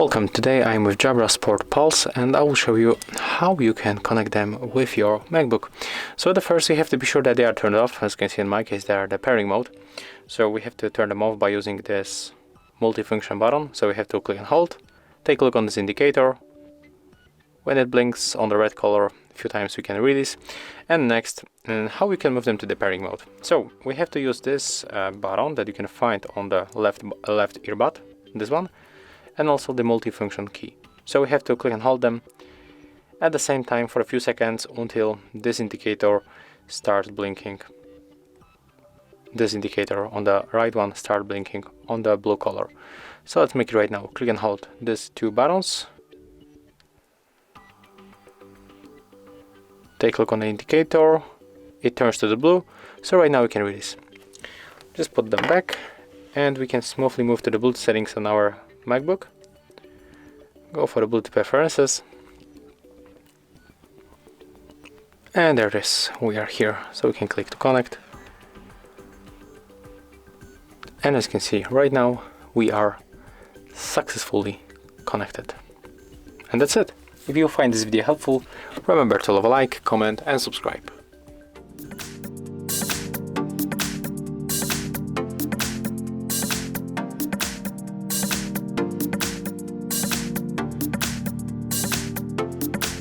Welcome, today I'm with Jabra Sport Pulse and I will show you how you can connect them with your MacBook. So at the first you have to be sure that they are turned off. As you can see in my case they are the pairing mode. So we have to turn them off by using this multifunction button. So we have to click and hold, take a look on this indicator. When it blinks on the red color a few times we can release. And next, how we can move them to the pairing mode. So we have to use this button that you can find on the left earbud, this one. And also the multifunction key. So we have to click and hold them at the same time for a few seconds until this indicator starts blinking. This indicator on the right one starts blinking on the blue color. So let's make it right now. Click and hold these two buttons. Take a look on the indicator. It turns to the blue. So right now we can release. Just put them back and we can smoothly move to the Bluetooth settings on our MacBook. Go for the Bluetooth preferences. And there it is. We are here. So we can click to connect. And as you can see, right now we are successfully connected. And that's it. If you find this video helpful, remember to leave a like, comment and subscribe.